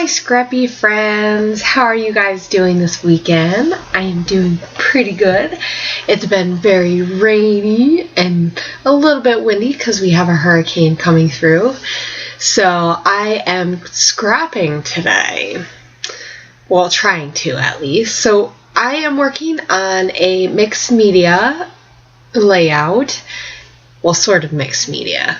my scrappy friends, how are you guys doing this weekend? I am doing pretty good. It's been very rainy and a little bit windy because we have a hurricane coming through. So I am scrapping today. Well, trying to at least. So I am working on a mixed media layout. Well, sort of mixed media.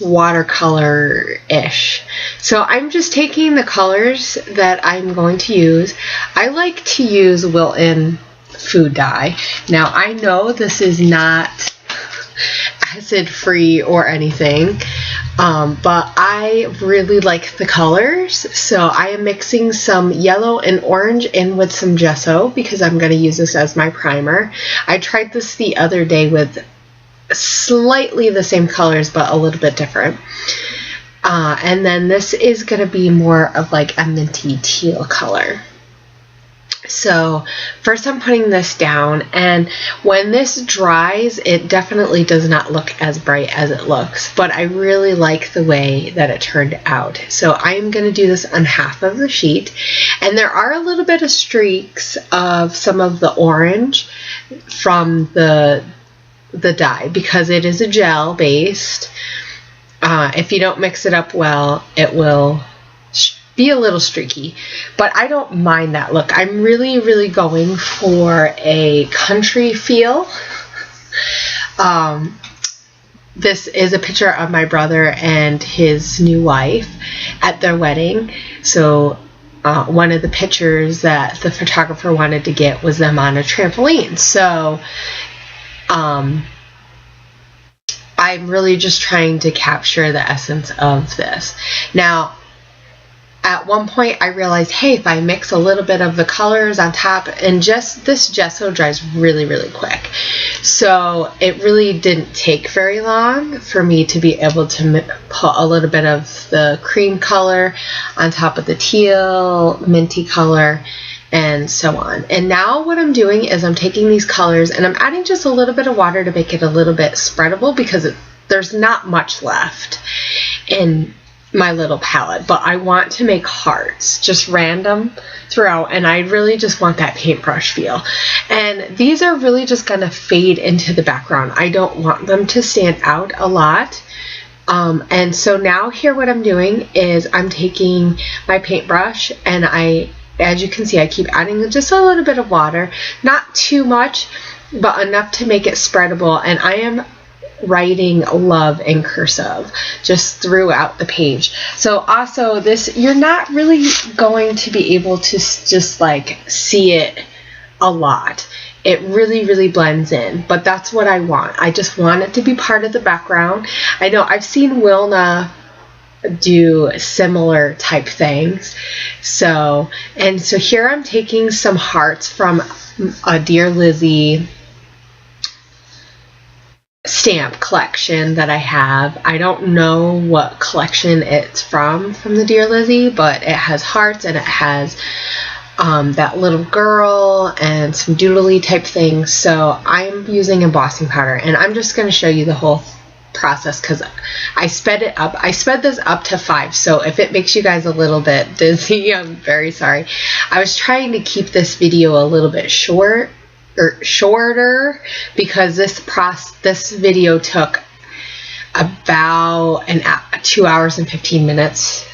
Watercolor-ish. So I'm just taking the colors that I'm going to use. I like to use Wilton food dye. Now I know this is not acid-free or anything, but I really like the colors. So I am mixing some yellow and orange in with some gesso because I'm going to use this as my primer. I tried this the other day with slightly the same colors but a little bit different, and then this is going to be more of like a minty teal color. So first I'm putting this down, and when this dries it definitely does not look as bright as it looks, but I really like the way that it turned out. So I'm going to do this on half of the sheet, and there are a little bit of streaks of some of the orange from the dye because it is a gel based. If you don't mix it up well, it will be a little streaky, but I don't mind that look. I'm really going for a country feel. This is a picture of my brother and his new wife at their wedding. So one of the pictures that the photographer wanted to get was them on a trampoline. So I'm really just trying to capture the essence of this. Now, at one point I realized, hey, if I mix a little bit of the colors on top, and just this gesso dries really quick. So it really didn't take very long for me to be able to put a little bit of the cream color on top of the teal, minty color, and so on. And now what I'm doing is I'm taking these colors and I'm adding just a little bit of water to make it a little bit spreadable because there's not much left in my little palette, but I want to make hearts just random throughout, and I really just want that paintbrush feel. And these are really just gonna fade into the background. I don't want them to stand out a lot. And so now here what I'm doing is I'm taking my paintbrush, and as you can see, I keep adding just a little bit of water, not too much, but enough to make it spreadable. And I am writing love in cursive just throughout the page. So also this, you're not really going to be able to just like see it a lot. It really blends in, but that's what I want. I just want it to be part of the background. I know I've seen Wilna do similar type things. So here I'm taking some hearts from a Dear Lizzie stamp collection that I have. I don't know what collection it's from the Dear Lizzie, but it has hearts and it has that little girl and some doodly type things. So I'm using embossing powder, and I'm just going to show you the whole process because I sped it up. I sped this up to 5, so if it makes you guys a little bit dizzy, I'm very sorry. I was trying to keep this video a little bit shorter because this video took about 2 hours and 15 minutes,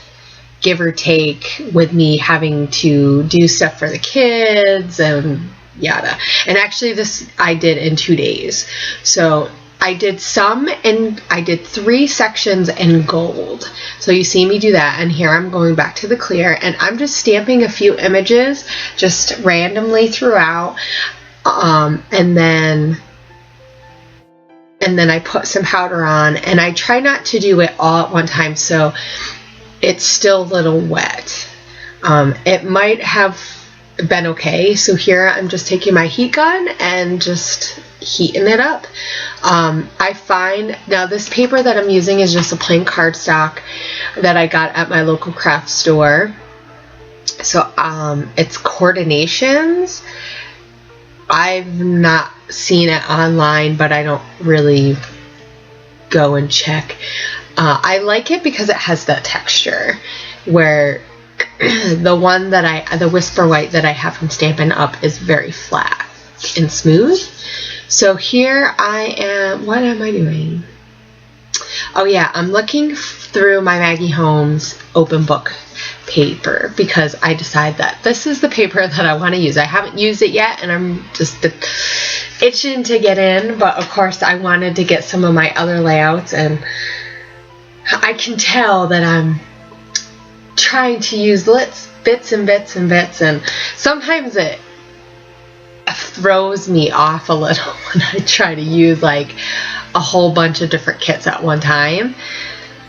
give or take, with me having to do stuff for the kids and yada. And actually this I did in 2 days. So I did some, and I did 3 sections in gold. So you see me do that, and here I'm going back to the clear, and I'm just stamping a few images just randomly throughout, and then I put some powder on, and I try not to do it all at one time so it's still a little wet. It might have been okay. So here I'm just taking my heat gun and just heating it up. I find now this paper that I'm using is just a plain cardstock that I got at my local craft store. So it's Coordinations. I've not seen it online, but I don't really go and check. I like it because it has that texture where the Whisper White that I have from Stampin' Up is very flat and smooth. So here I am, what am I doing? Oh yeah, I'm looking through my Maggie Holmes open book paper because I decide that this is the paper that I want to use. I haven't used it yet and I'm just itching to get in, but of course I wanted to get some of my other layouts, and I can tell that I'm trying to use bits and bits and bits, and sometimes it throws me off a little when I try to use like a whole bunch of different kits at one time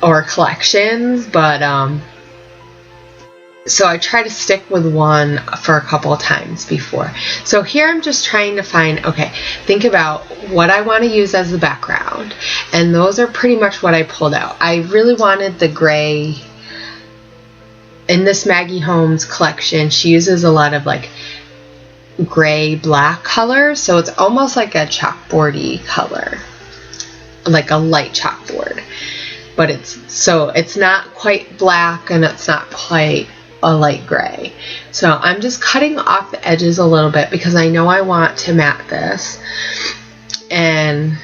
or collections, but so I try to stick with one for a couple of times before. So here I'm just trying to find, okay, think about what I want to use as the background, and those are pretty much what I pulled out. I really wanted the gray. In this Maggie Holmes collection, she uses a lot of like gray black color, so it's almost like a chalkboardy color, like a light chalkboard, but it's not quite black and it's not quite a light gray. So I'm just cutting off the edges a little bit because I know I want to matte this, and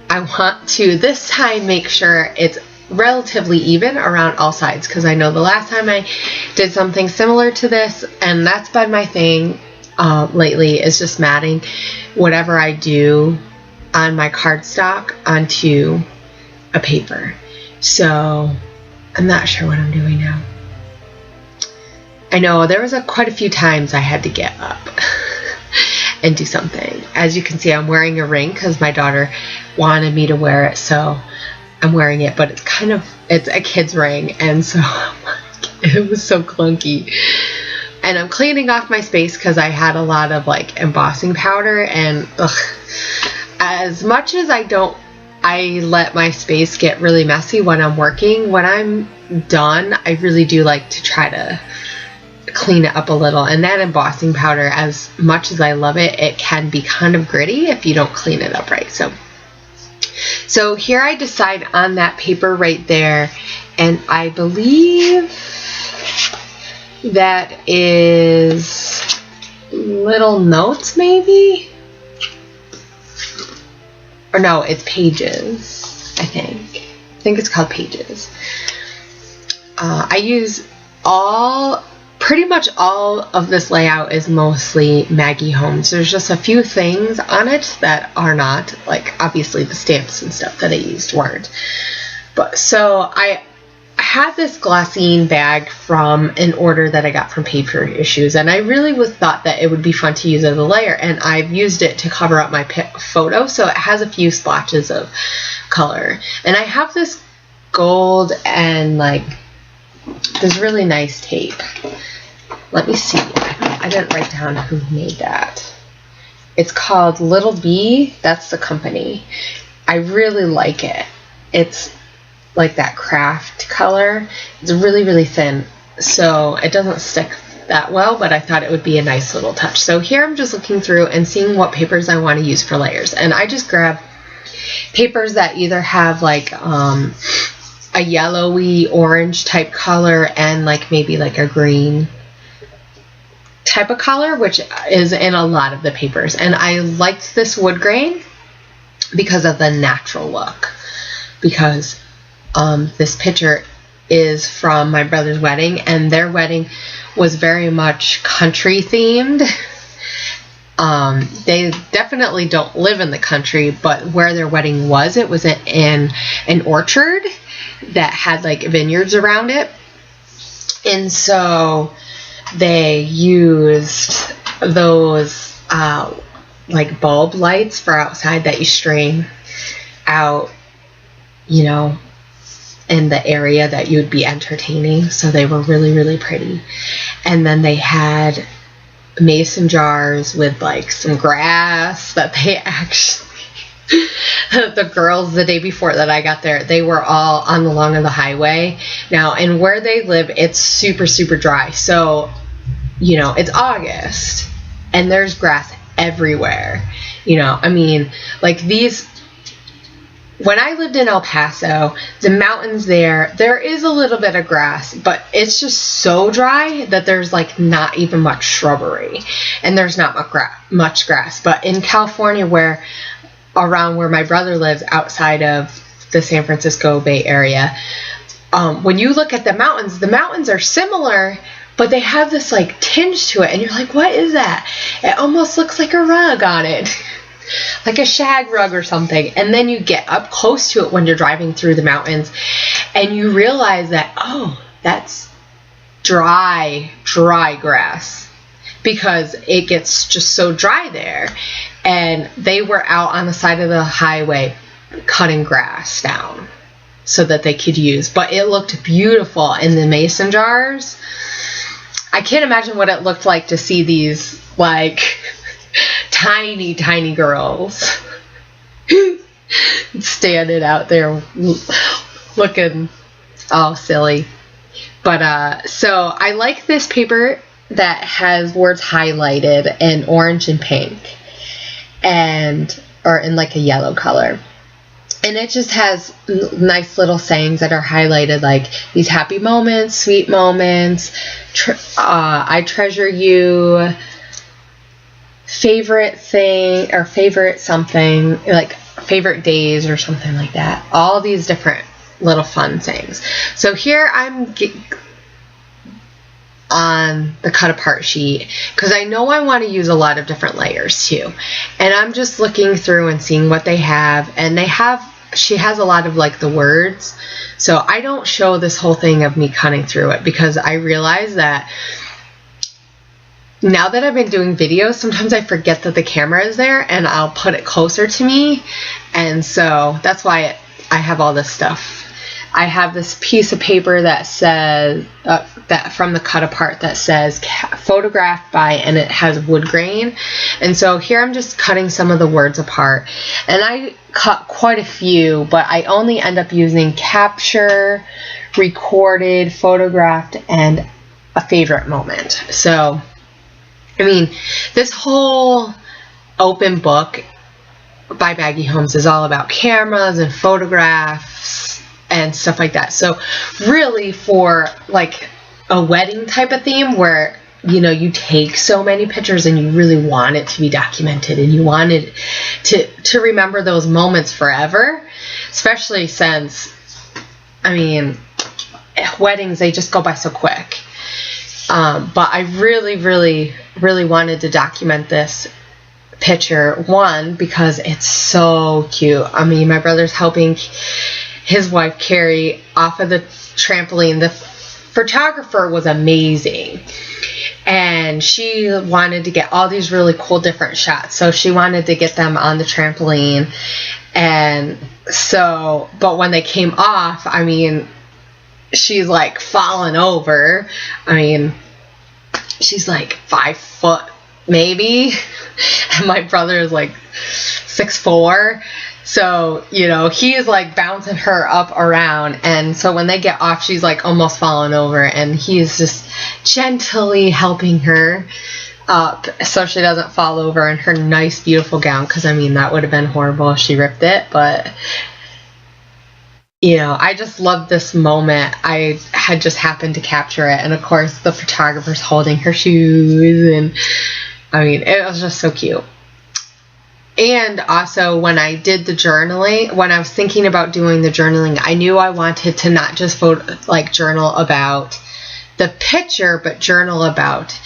I want to this time make sure it's relatively even around all sides, because I know the last time I did something similar to this, and that's been my thing lately, is just matting whatever I do on my cardstock onto a paper. So I'm not sure what I'm doing now. I know there was quite a few times I had to get up and do something. As you can see, I'm wearing a ring because my daughter wanted me to wear it, so I'm wearing it, but it's a kid's ring, and so it was so clunky. And I'm cleaning off my space because I had a lot of like embossing powder, and as much as I let my space get really messy when I'm working, when I'm done, I really do like to try to clean it up a little. And that embossing powder, as much as I love it, it can be kind of gritty if you don't clean it up right. So here I decide on that paper right there, and I believe that is little notes maybe? Or no, it's pages, I think. I think it's called pages. I use pretty much all of this layout is mostly Maggie Holmes. There's just a few things on it that are not, like obviously the stamps and stuff that I used weren't. But so I had this glassine bag from an order that I got from Paper Issues, and I really thought that it would be fun to use as a layer, and I've used it to cover up my photo, so it has a few splotches of color. And I have this gold and like this really nice tape. Let me see. I didn't write down who made that. It's called Little Bee. That's the company. I really like it. It's like that craft color. It's really, really thin, so it doesn't stick that well, but I thought it would be a nice little touch. So here I'm just looking through and seeing what papers I want to use for layers, and I just grab papers that either have like a yellowy orange type color and like maybe like a green type of color, which is in a lot of the papers. And I liked this wood grain because of the natural look, because this picture is from my brother's wedding, and their wedding was very much country themed. They definitely don't live in the country, but where their wedding was, it was in an orchard that had like vineyards around it, and so they used those like bulb lights for outside that you string out, you know, in the area that you would be entertaining. So they were really, really pretty. And then they had mason jars with like some grass that they actually the girls the day before that I got there, they were all on the long of the highway now, and where they live, it's super, super dry. So, you know, it's August and there's grass everywhere. You know, I mean, like these when I lived in El Paso, the mountains there is a little bit of grass, but it's just so dry that there's like not even much shrubbery, and there's not much grass. But in California, around where my brother lives, outside of the San Francisco Bay Area, when you look at the mountains are similar, but they have this like tinge to it, and you're like, what is that? It almost looks like a rug on it. Like a shag rug or something. And then you get up close to it when you're driving through the mountains, and you realize that, oh, that's dry grass, because it gets just so dry there. And they were out on the side of the highway cutting grass down so that they could use. But it looked beautiful in the mason jars. I can't imagine what it looked like to see these like tiny girls standing out there looking all silly. But so I like this paper that has words highlighted in orange and pink, or in like a yellow color. And it just has nice little sayings that are highlighted, like these happy moments, sweet moments, I treasure you, favorite thing, or favorite something, like favorite days or something like that. All these different little fun things. So here I'm on the cut apart sheet, because I know I want to use a lot of different layers too. And I'm just looking through and seeing what they have. And she has a lot of like the words. So I don't show this whole thing of me cutting through it, because I realize that now that I've been doing videos, sometimes I forget that the camera is there, and I'll put it closer to me. And so that's why I have all this stuff. I have this piece of paper that says, that from the cut apart, that says photographed by, and it has wood grain. And so here I'm just cutting some of the words apart. And I cut quite a few, but I only end up using capture, recorded, photographed, and a favorite moment. So I mean, this whole open book by Maggie Holmes is all about cameras and photographs and stuff like that. So really, for like a wedding type of theme where, you know, you take so many pictures and you really want it to be documented, and you want it to remember those moments forever, especially since, I mean, weddings, they just go by so quick. But I really wanted to document this picture, one, because it's so cute. I mean, my brother's helping his wife carry off of the trampoline. The photographer was amazing, and she wanted to get all these really cool different shots. So she wanted to get them on the trampoline. And so, but when they came off, I mean, she's like falling over. I mean, she's like 5 foot maybe, and my brother is like 6'4". So, you know, he is like bouncing her up around, and so when they get off, she's like almost falling over, and he's just gently helping her up so she doesn't fall over in her nice, beautiful gown. Because I mean, that would have been horrible if she ripped it, but you know, I just love this moment. I had just happened to capture it, and of course the photographer's holding her shoes, and I mean, it was just so cute. And also, when I did the journaling, when I was thinking about doing the journaling, I knew I wanted to not just journal about the picture, but journal about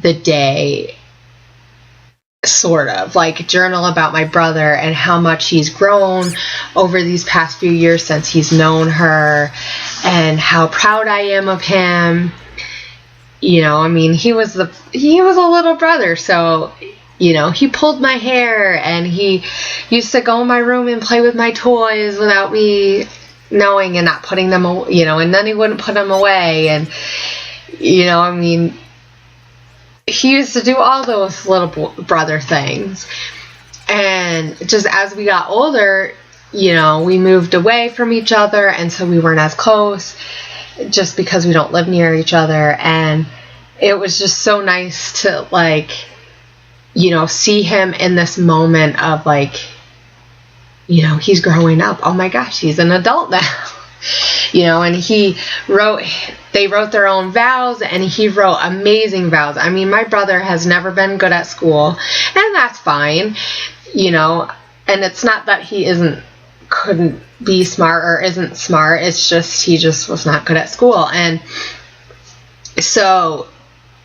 the day, sort of like journal about my brother and how much he's grown over these past few years since he's known her, and how proud I am of him. You know, I mean, he was a little brother, so, you know, he pulled my hair, and he used to go in my room and play with my toys without me knowing, and not putting them away, you know, and then he wouldn't put them away. And, you know, I mean, he used to do all those little brother things. And just as we got older, you know, we moved away from each other, and so we weren't as close just because we don't live near each other. And it was just so nice to, like, you know, see him in this moment of, like, you know, he's growing up. Oh my gosh, he's an adult now. You know, and they wrote their own vows, and he wrote amazing vows. I mean, my brother has never been good at school, and that's fine, you know, and it's not that he couldn't be smart or isn't smart. It's just, he just was not good at school. And so,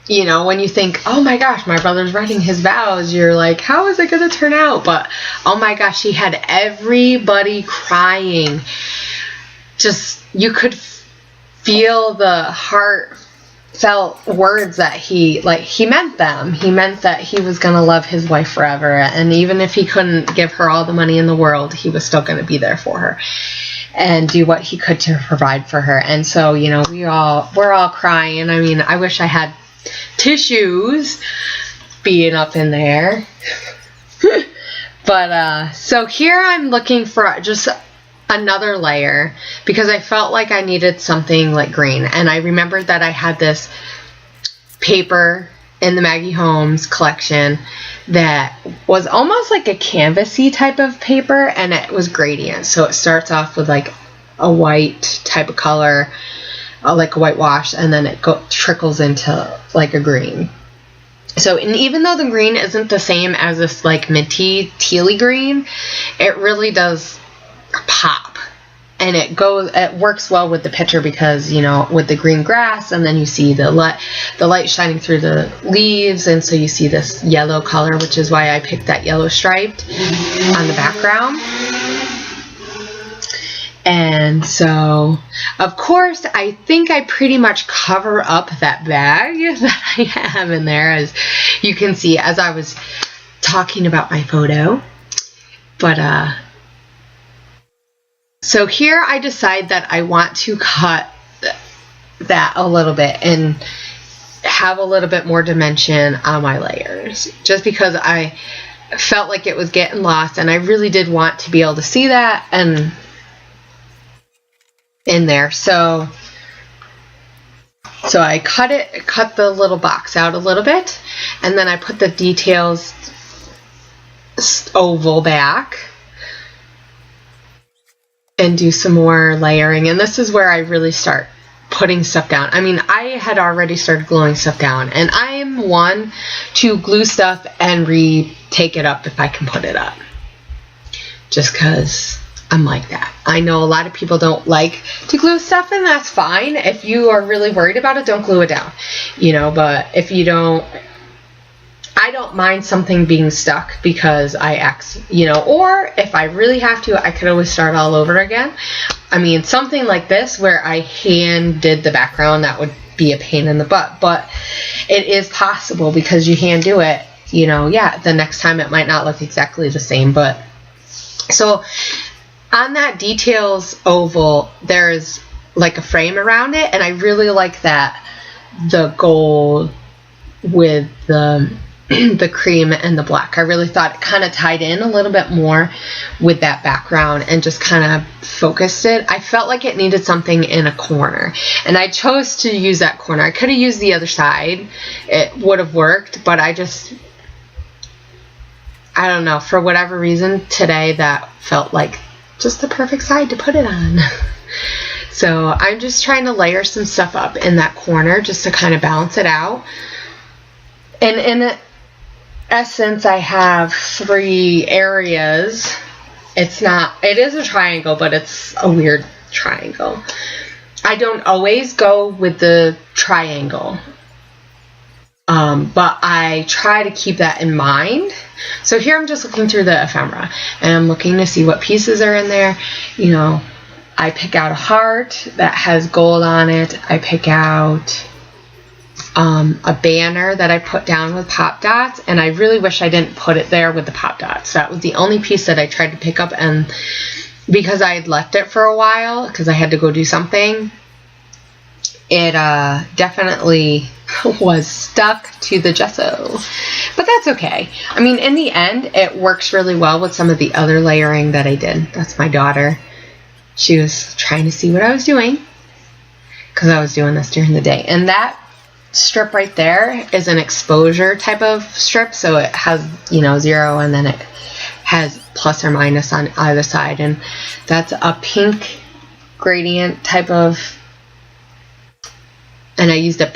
you know, when you think, oh my gosh, my brother's writing his vows, you're like, how is it going to turn out? But oh my gosh, he had everybody crying. Just, you could feel the heartfelt words that he meant them. He meant that he was going to love his wife forever. And even if he couldn't give her all the money in the world, he was still going to be there for her and do what he could to provide for her. And so, you know, we're all crying. I mean, I wish I had tissues being up in there. But, so here I'm looking for just another layer because I felt like I needed something like green. And I remembered that I had this paper in the Maggie Holmes collection that was almost like a canvasy type of paper, and it was gradient. So it starts off with like a white type of color, like a whitewash, and then it trickles into like a green. So, and even though the green isn't the same as this like minty tealy green, it really does pop, and it works well with the picture because, you know, with the green grass, and then you see the light shining through the leaves, and so you see this yellow color, which is why I picked that yellow striped on the background. And so, of course, I think I pretty much cover up that bag that I have in there, as you can see as I was talking about my photo. But so here I decide that I want to cut that a little bit and have a little bit more dimension on my layers, just because I felt like it was getting lost, and I really did want to be able to see that and in there. So I cut the little box out a little bit, and then I put the details oval back and do some more layering. And this is where I really start putting stuff down. I mean, I had already started gluing stuff down, and I'm one to glue stuff and take it up if I can put it up, just because I'm like that. I know a lot of people don't like to glue stuff, and that's fine. If you are really worried about it, don't glue it down, you know. But if you don't, I don't mind something being stuck because you know, or if I really have to, I could always start all over again. I mean, something like this where I hand did the background, that would be a pain in the butt, but it is possible because you hand do it, you know. Yeah, the next time it might not look exactly the same, but so on that details oval, there's like a frame around it, and I really like that, the gold with the cream and the black. I really thought it kind of tied in a little bit more with that background and just kind of focused it. I felt like it needed something in a corner, and I chose to use that corner. I could have used the other side. It would have worked, but I don't know, for whatever reason today that felt like just the perfect side to put it on. So I'm just trying to layer some stuff up in that corner just to kind of balance it out. And in essence, I have 3 areas. It is a triangle, but it's a weird triangle. I don't always go with the triangle, but I try to keep that in mind. So here I'm just looking through the ephemera, and I'm looking to see what pieces are in there. You know, I pick out a heart that has gold on it. I pick out a banner that I put down with pop dots, and I really wish I didn't put it there with the pop dots. That was the only piece that I tried to pick up, and because I had left it for a while because I had to go do something, it definitely was stuck to the gesso, but that's okay. I mean, in the end, it works really well with some of the other layering that I did. That's my daughter. She was trying to see what I was doing because I was doing this during the day. And that strip right there is an exposure type of strip, so it has, you know, 0, and then it has plus or minus on either side. And that's a pink gradient type of, and I used a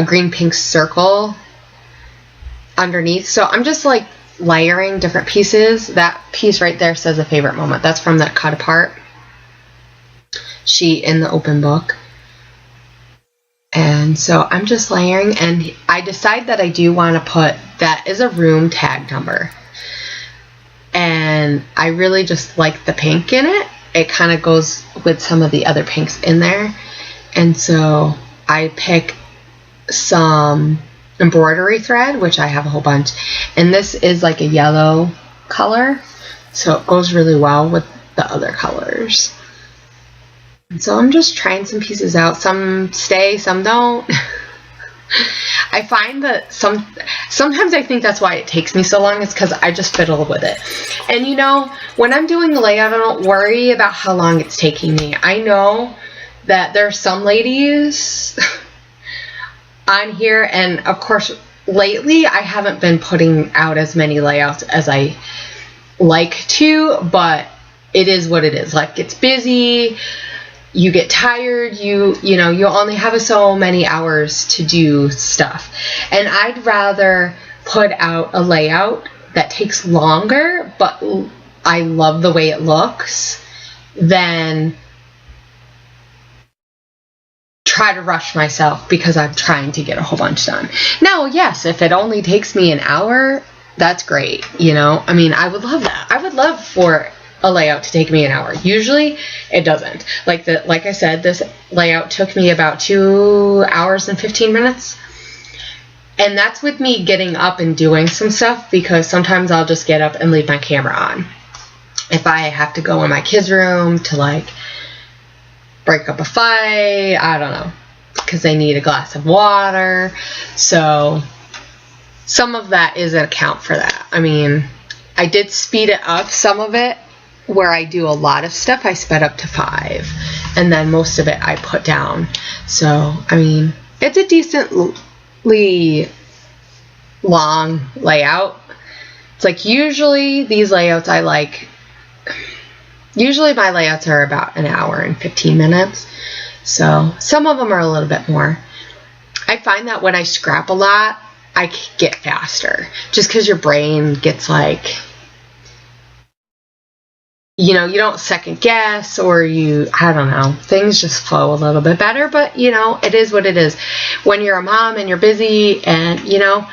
green pink circle underneath. So I'm just like layering different pieces. That piece right there says a favorite moment. That's from that cut apart sheet in the open book. And so I'm just layering, and I decide that I do want to put, that is a room tag number. And I really just like the pink in it. It kind of goes with some of the other pinks in there. And so I pick some embroidery thread, which I have a whole bunch. And this is like a yellow color, so it goes really well with the other colors. And so I'm just trying some pieces out. Some stay, some don't. I find that sometimes I think that's why it takes me so long, is because I just fiddle with it. And you know, when I'm doing the layout, I don't worry about how long it's taking me. I know that there are some ladies on here, and of course lately I haven't been putting out as many layouts as I like to, but it is what it is. Like, it's busy, you get tired, you know, you only have so many hours to do stuff. And I'd rather put out a layout that takes longer, but I love the way it looks, than try to rush myself because I'm trying to get a whole bunch done. Now, yes, if it only takes me an hour, that's great, you know. I mean, I would love that. I would love for a layout to take me an hour. Usually it doesn't. Like I said, this layout took me about 2 hours and 15 minutes. And that's with me getting up and doing some stuff, because sometimes I'll just get up and leave my camera on. If I have to go in my kids' room to like break up a fight, I don't know, because they need a glass of water. So some of that is an account for that. I mean, I did speed it up, some of it. Where I do a lot of stuff, I sped up to 5, and then most of it I put down. So, I mean, it's a decently long layout. It's like, usually these layouts usually my layouts are about an hour and 15 minutes. So, some of them are a little bit more. I find that when I scrap a lot, I get faster. Just because your brain gets like, you know, you don't second guess, or I don't know, things just flow a little bit better. But, you know, it is what it is. When you're a mom and you're busy, and, you know,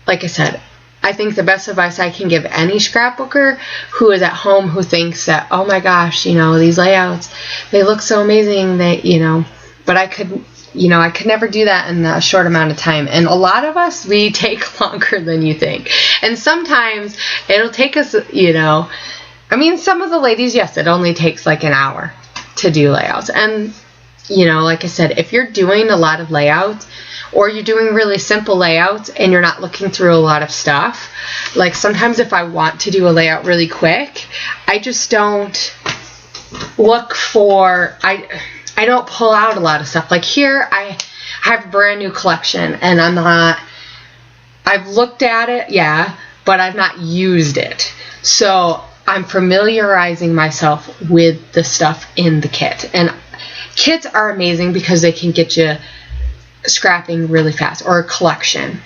like I said, I think the best advice I can give any scrapbooker who is at home, who thinks that, oh my gosh, you know, these layouts, they look so amazing, that, you know, but I could never do that in a short amount of time. And a lot of us, we take longer than you think. And sometimes it'll take us, you know, I mean, some of the ladies, yes, it only takes like an hour to do layouts. And, you know, like I said, if you're doing a lot of layouts, or you're doing really simple layouts and you're not looking through a lot of stuff, like sometimes if I want to do a layout really quick, I just don't look for, I don't pull out a lot of stuff. Like here, I have a brand new collection, and I've looked at it, yeah, but I've not used it. So I'm familiarizing myself with the stuff in the kit. And kits are amazing because they can get you scrapping really fast, or a collection.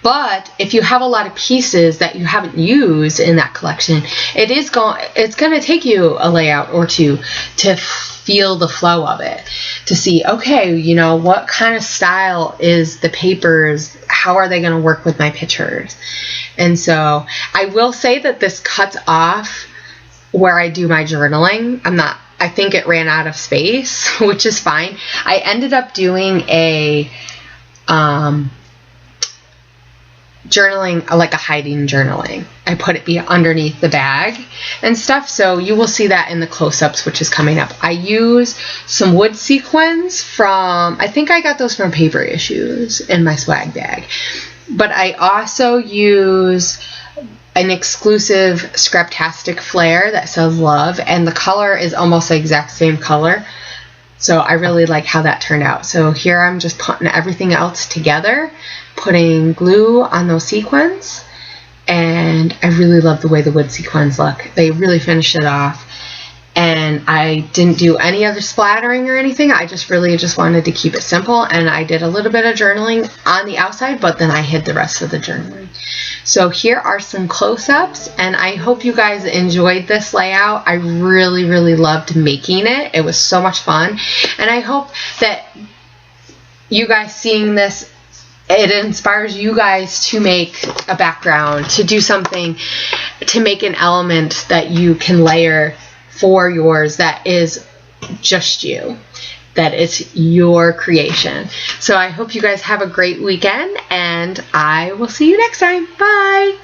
But if you have a lot of pieces that you haven't used in that collection, it's going to take you a layout or two to feel the flow of it, to see, okay, you know, what kind of style is the papers, how are they going to work with my pictures. And so I will say that this cuts off where I do my journaling. I think it ran out of space, which is fine. I ended up doing a journaling, like a hiding journaling. I put it underneath the bag and stuff, so you will see that in the close-ups, which is coming up. I use some wood sequins from, I think I got those from Paper Issues, in my swag bag. But I also use an exclusive Scraptastic flare that says love, and the color is almost the exact same color. So I really like how that turned out. So here I'm just putting everything else together, putting glue on those sequins, and I really love the way the wood sequins look. They really finished it off, and I didn't do any other splattering or anything. I just really wanted to keep it simple, and I did a little bit of journaling on the outside, but then I hid the rest of the journaling. So here are some close-ups, and I hope you guys enjoyed this layout. I really loved making it. It was so much fun, and I hope that you guys seeing this, it inspires you guys to make a background, to do something, to make an element that you can layer for yours that is just you, that it's your creation. So I hope you guys have a great weekend, and I will see you next time. Bye!